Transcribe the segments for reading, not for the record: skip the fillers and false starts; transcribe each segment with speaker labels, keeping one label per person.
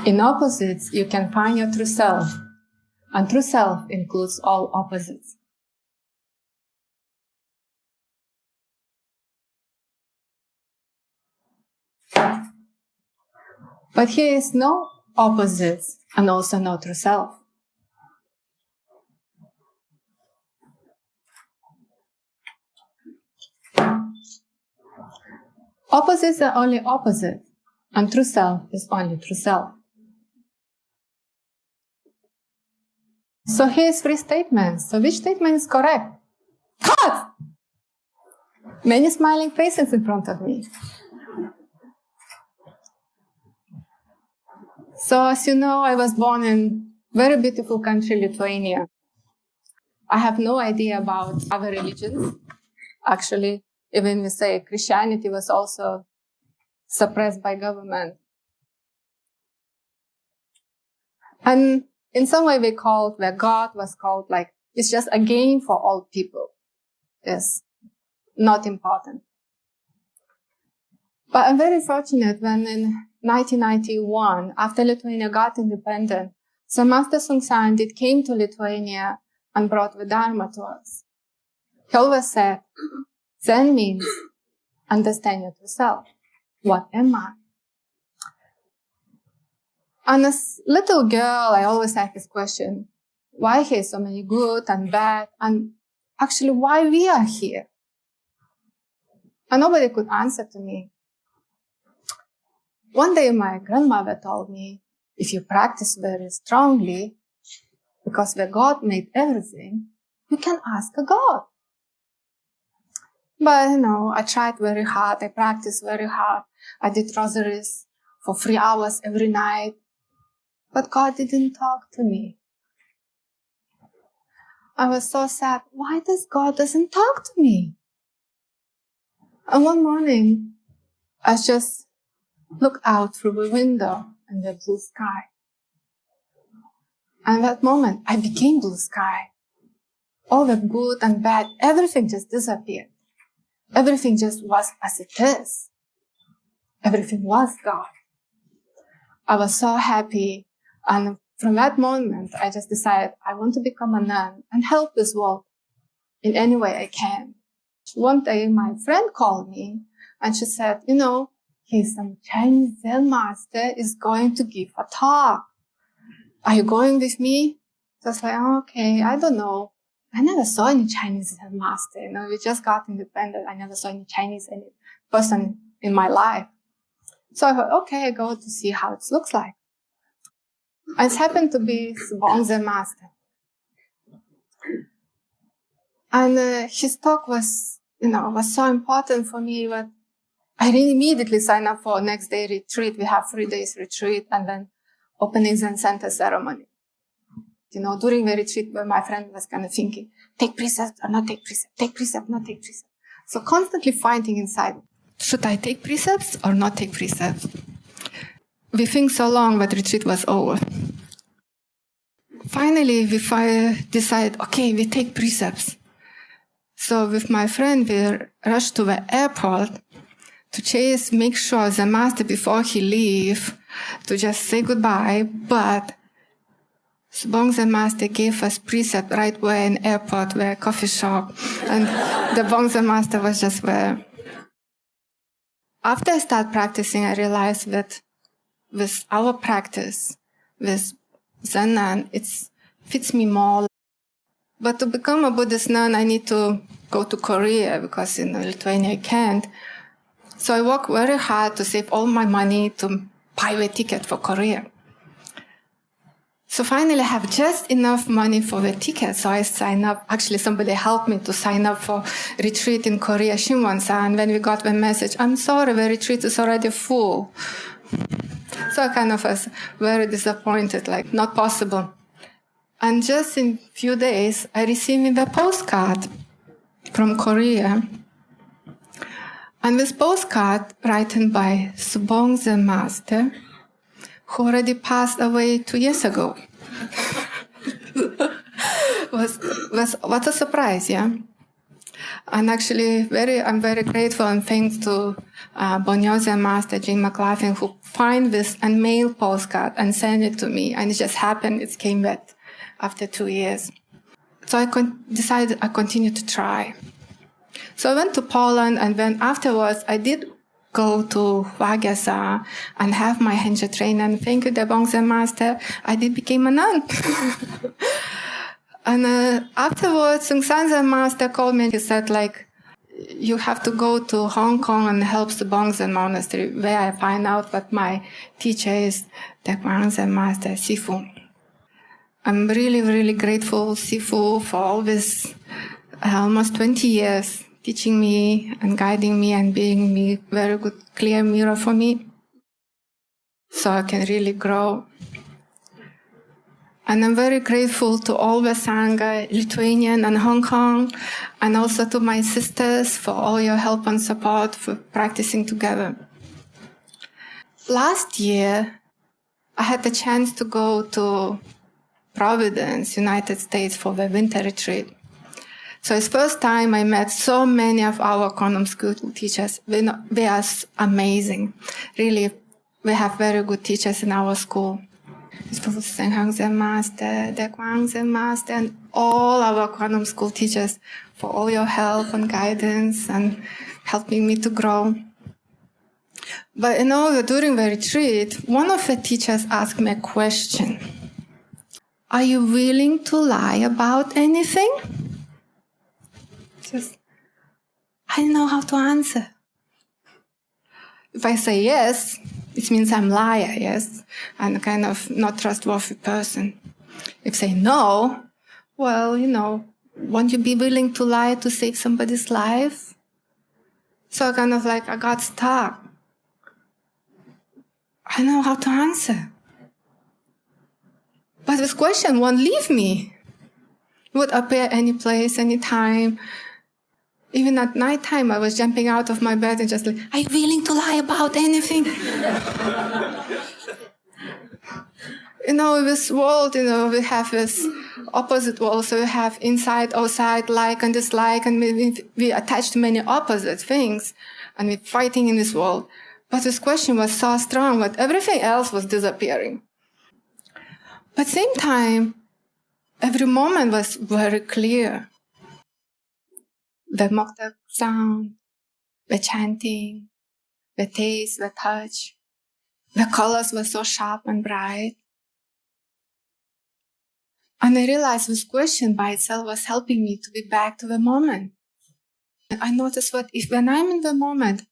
Speaker 1: In opposites, you can find your true self, and true self includes all opposites. But here is no opposites and also no true self. Opposites are only opposite, and true self is only true self. So here's three statements. So which statement is correct? Cut! Many smiling faces in front of me. So as you know, I was born in very beautiful country, Lithuania. I have no idea about other religions. Actually, even we say Christianity was also suppressed by government. And in some way where God was called like, it's just a game for all people. It's not important. But I'm very fortunate when in 1991, after Lithuania got independent, so Master Songsan did came to Lithuania and brought the Dharma to us. He always said, Zen means understand yourself. What am I? And as little girl, I always ask this question, why here so many good and bad, and actually why we are here? And nobody could answer to me. One day my grandmother told me, if you practice very strongly, because the God made everything, you can ask a God. But, I tried very hard. I practiced very hard. I did rosaries for 3 hours every night. But God didn't talk to me. I was so sad. Why does God doesn't talk to me? And one morning, I just looked out through the window and the blue sky. And at that moment, I became blue sky. All the good and bad, everything just disappeared. Everything just was as it is. Everything was God. I was so happy. And from that moment, I just decided I want to become a nun and help this world in any way I can. One day, my friend called me and she said, he's some Chinese Zen master is going to give a talk. Are you going with me? So I was like, okay, I don't know. I never saw any Chinese Zen master. We just got independent. I never saw any Chinese person in my life. So I thought, okay, I go to see how it looks like. And it happened to be Bong Zen master. And his talk was so important for me, but I really immediately signed up for next day retreat. We have 3 days retreat and then opening Zen center ceremony. During the retreat, where my friend was kind of thinking, take precept or not take precept, take precept, not take precept. So constantly fighting inside, should I take precepts or not take precepts? We think so long, but retreat was over. Finally, we decided, okay, we take precepts. So with my friend, we rushed to the airport to make sure the master, before he leave, to just say goodbye, but Bong Zen master gave us precept right where in airport, where coffee shop, and the Bong Zen master was just there. After I started practicing, I realized that with our practice, with Zen nun, it fits me more. But to become a Buddhist nun, I need to go to Korea because in Lithuania I can't. So I worked very hard to save all my money to buy a ticket for Korea. So finally, I have just enough money for the ticket. So I signed up. Actually, somebody helped me to sign up for retreat in Korea, Shinwon-san. And when we got the message, I'm sorry, the retreat is already full. So I kind of was very disappointed, like not possible. And just in a few days, I received a postcard from Korea. And this postcard written by Bong Zen master, who already passed away 2 years ago. was what a surprise, yeah? And actually, I'm very grateful and thanks to Bong Master Jane McLaughlin, who find this and mail postcard and send it to me. And it just happened. It came back after 2 years. So I decided I continue to try. So I went to Poland, and then afterwards I did go to Wagasa and have my Hanja training. And thank you, the Bong Master, I did become a nun. And afterwards, Sung San Master called me and he said, like, you have to go to Hong Kong and help the Bong Monastery, where I find out that my teacher is the Bong Master Sifu. I'm really, really grateful, Sifu, for all this almost 20 years teaching me and guiding me and being me very good, clear mirror for me, so I can really grow. And I'm very grateful to all the Sangha, Lithuanian and Hong Kong, and also to my sisters for all your help and support for practicing together. Last year, I had the chance to go to Providence, United States, for the winter retreat. So it's the first time I met so many of our Quantum School teachers. They are amazing. Really, we have very good teachers in our school. The Master, the Kwang Master, and all our Quantum School teachers for all your help and guidance and helping me to grow. But during the retreat, one of the teachers asked me a question. Are you willing to lie about anything? I didn't know how to answer. If I say yes, it means I'm a liar, yes? I'm a kind of not trustworthy person. If I say no, well, won't you be willing to lie to save somebody's life? So I got stuck. I don't know how to answer. But this question won't leave me. It would appear any place, any time. Even at nighttime, I was jumping out of my bed and just like, are you willing to lie about anything? This world, we have this opposite world. So we have inside, outside, like and dislike, and we attach to many opposite things, and we're fighting in this world. But this question was so strong that everything else was disappearing. But at the same time, every moment was very clear. The mokta sound, the chanting, the taste, the touch, the colors were so sharp and bright. And I realized this question by itself was helping me to be back to the moment. And I noticed that when I'm in the moment,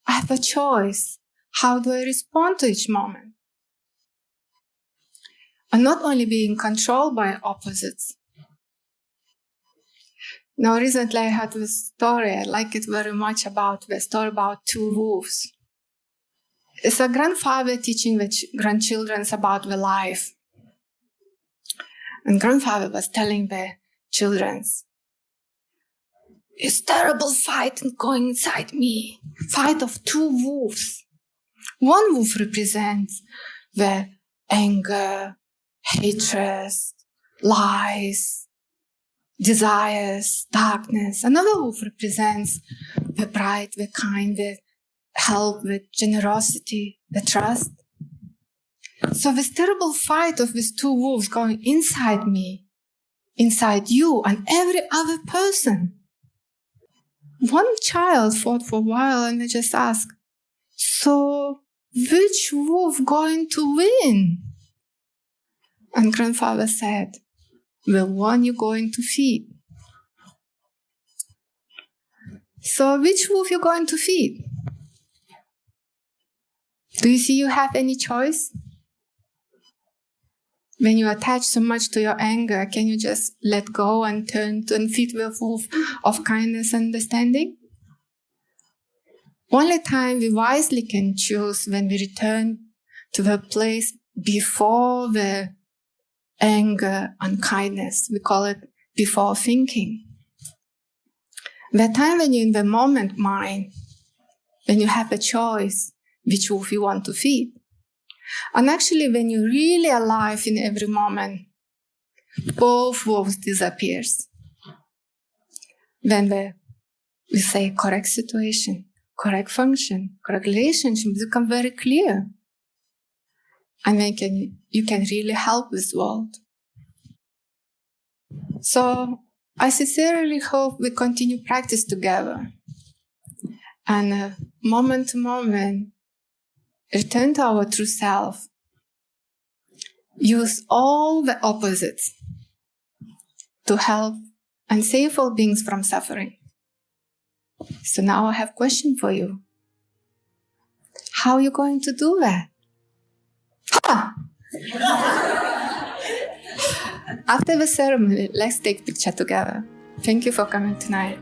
Speaker 1: I have a choice. How do I respond to each moment? And not only being controlled by opposites. Now, recently I had this story, I like it very much, about the story about two wolves. It's a grandfather teaching the grandchildren about the life. And grandfather was telling the children, it's terrible fight going inside me. Fight of two wolves. One wolf represents the anger, hatred, lies, desires, darkness. Another wolf represents the bright, the kind, the help, the generosity, the trust. So this terrible fight of these two wolves going inside me, inside you, and every other person. One child fought for a while and they just asked, so which wolf going to win? And grandfather said, the one you're going to feed. So which wolf you're going to feed? Do you see you have any choice? When you attach so much to your anger, can you just let go and turn and feed the wolf of kindness and understanding? Only time we wisely can choose when we return to the place before the anger and kindness. We call it before thinking. The time when you're in the moment mind, when you have a choice which wolf you want to feed. And actually, when you're really alive in every moment, both wolves disappears. When the we say correct situation, correct function, correct relationship become very clear. And then you can really help this world. So I sincerely hope we continue practice together. And moment to moment, return to our true self. Use all the opposites to help and save all beings from suffering. So now I have a question for you. How are you going to do that? After the ceremony, let's take a picture together. Thank you for coming tonight.